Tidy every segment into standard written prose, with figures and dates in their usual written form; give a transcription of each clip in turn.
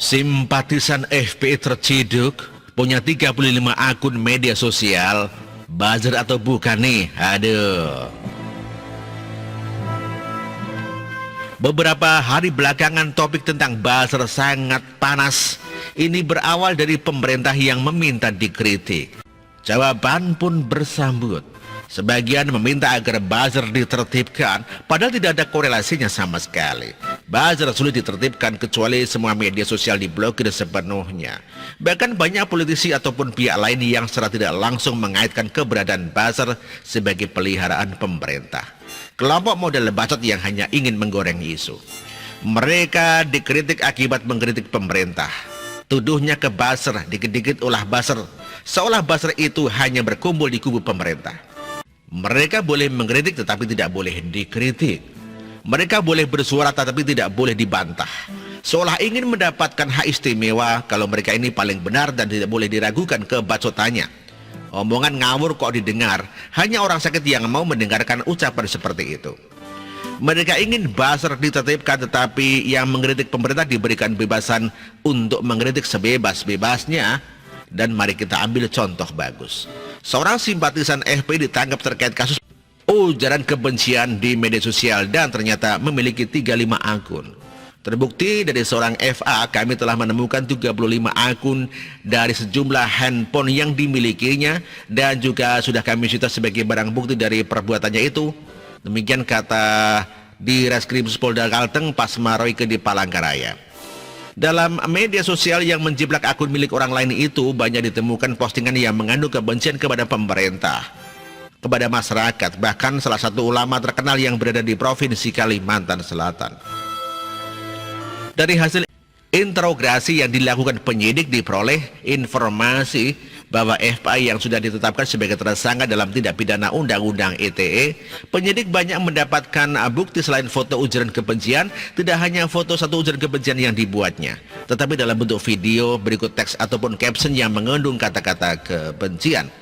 Simpatisan FPI terciduk, punya 35 akun media sosial, buzzer atau bukan nih? Aduh. Beberapa hari belakangan topik tentang buzzer sangat panas. Ini berawal dari pemerintah yang meminta dikritik. Jawaban pun bersambut. Sebagian meminta agar buzzer ditertibkan, padahal tidak ada korelasinya sama sekali. Buzzer sulit ditertibkan kecuali semua media sosial diblokir sepenuhnya. Bahkan banyak politisi ataupun pihak lain yang secara tidak langsung mengaitkan keberadaan buzzer sebagai peliharaan pemerintah. Kelompok model bacot yang hanya ingin menggoreng isu. Mereka dikritik akibat mengkritik pemerintah. Tuduhnya ke buzzer, dikit-dikit ulah buzzer, seolah buzzer itu hanya berkumpul di kubu pemerintah. Mereka boleh mengkritik tetapi tidak boleh dikritik. Mereka boleh bersuara tetapi tidak boleh dibantah. Seolah ingin mendapatkan hak istimewa kalau mereka ini paling benar dan tidak boleh diragukan kebacotannya. Omongan ngawur kok didengar, hanya orang sakit yang mau mendengarkan ucapan seperti itu. Mereka ingin buzzer ditertibkan tetapi yang mengkritik pemerintah diberikan bebasan untuk mengkritik sebebas-bebasnya. Dan mari kita ambil contoh bagus. Seorang simpatisan FPI ditangkap terkait kasus ujaran kebencian di media sosial dan ternyata memiliki 35 akun. Terbukti dari seorang FA, kami telah menemukan 35 akun dari sejumlah handphone yang dimilikinya dan juga sudah kami sita sebagai barang bukti dari perbuatannya itu. Demikian kata di Reskrim Polda Kalteng Pasmaroy di Palangkaraya. Dalam media sosial yang menjiplak akun milik orang lain itu banyak ditemukan postingan yang mengandung kebencian kepada pemerintah, kepada masyarakat, bahkan salah satu ulama terkenal yang berada di Provinsi Kalimantan Selatan. Dari hasil interogasi yang dilakukan penyidik diperoleh informasi bahwa FPI yang sudah ditetapkan sebagai tersangka dalam tindak pidana Undang-Undang ITE, penyidik banyak mendapatkan bukti selain foto ujaran kebencian, tidak hanya foto satu ujaran kebencian yang dibuatnya, tetapi dalam bentuk video berikut teks ataupun caption yang mengandung kata-kata kebencian.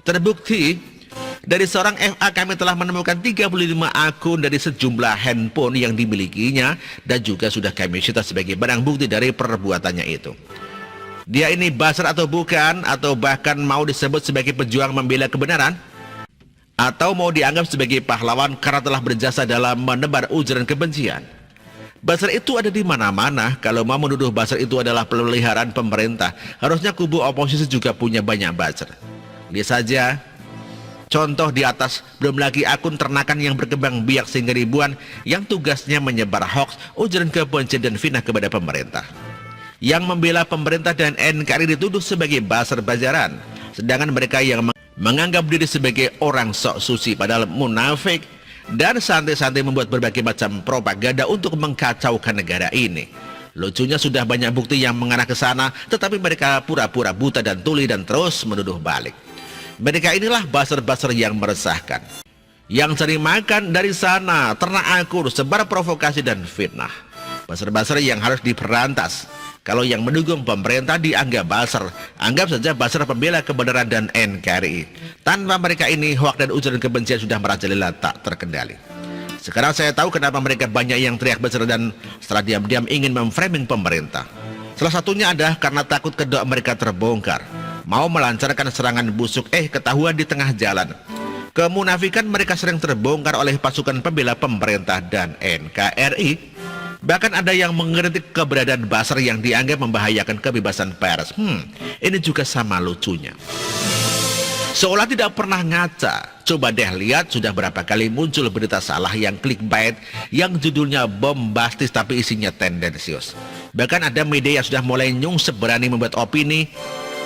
Terbukti, dari seorang FA kami telah menemukan 35 akun dari sejumlah handphone yang dimilikinya dan juga sudah kami sita sebagai barang bukti dari perbuatannya itu. Dia ini buzzer atau bukan, atau bahkan mau disebut sebagai pejuang membela kebenaran, atau mau dianggap sebagai pahlawan karena telah berjasa dalam menebar ujaran kebencian. Buzzer itu ada di mana-mana. Kalau mau menuduh buzzer itu adalah peliharaan pemerintah, harusnya kubu oposisi juga punya banyak buzzer. Lihat saja contoh di atas, belum lagi akun ternakan yang berkembang biak sehingga ribuan yang tugasnya menyebar hoax, ujaran kebencian dan fitnah kepada pemerintah. Yang membela pemerintah dan NKRI dituduh sebagai buzzer bajaran, sedangkan mereka yang menganggap diri sebagai orang sok suci padahal munafik dan santai-santai membuat berbagai macam propaganda untuk mengkacaukan negara ini. Lucunya sudah banyak bukti yang mengarah ke sana, tetapi mereka pura-pura buta dan tuli dan terus menuduh balik. Mereka inilah buzzer-buzzer yang meresahkan, yang cari makan dari sana, ternak akur, sebar provokasi dan fitnah. Buzzer-buzzer yang harus diperantas. Kalau yang mendukung pemerintah dianggap buzzer, anggap saja buzzer pembela kebenaran dan NKRI. Tanpa mereka ini, hoak dan ujaran kebencian sudah merajalela tak terkendali. Sekarang saya tahu kenapa mereka banyak yang teriak buzzer dan setelah diam-diam ingin memframing pemerintah. Salah satunya adalah karena takut kedok mereka terbongkar, mau melancarkan serangan busuk ketahuan di tengah jalan. Kemunafikan mereka sering terbongkar oleh pasukan pembela pemerintah dan NKRI. Bahkan ada yang mengkritik keberadaan buzzer yang dianggap membahayakan kebebasan pers. Ini juga sama lucunya. Seolah tidak pernah ngaca. Coba deh lihat sudah berapa kali muncul berita salah yang clickbait, yang judulnya bombastis tapi isinya tendensius. Bahkan ada media yang sudah mulai nyungsep berani membuat opini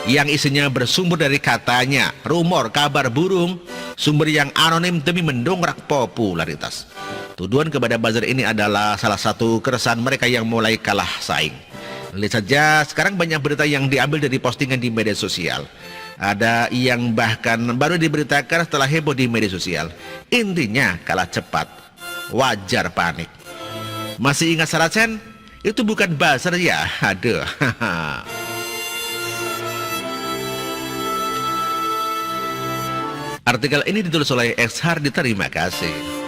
yang isinya bersumber dari katanya, rumor, kabar burung, sumber yang anonim demi mendongkrak popularitas. Tuduhan kepada buzzer ini adalah salah satu keresahan mereka yang mulai kalah saing. Lihat saja sekarang banyak berita yang diambil dari postingan di media sosial. Ada yang bahkan baru diberitakan setelah heboh di media sosial. Intinya kalah cepat, wajar panik. Masih ingat Saracen? Itu bukan buzzer ya? Aduh. Artikel ini ditulis oleh X Hardi. Terima kasih.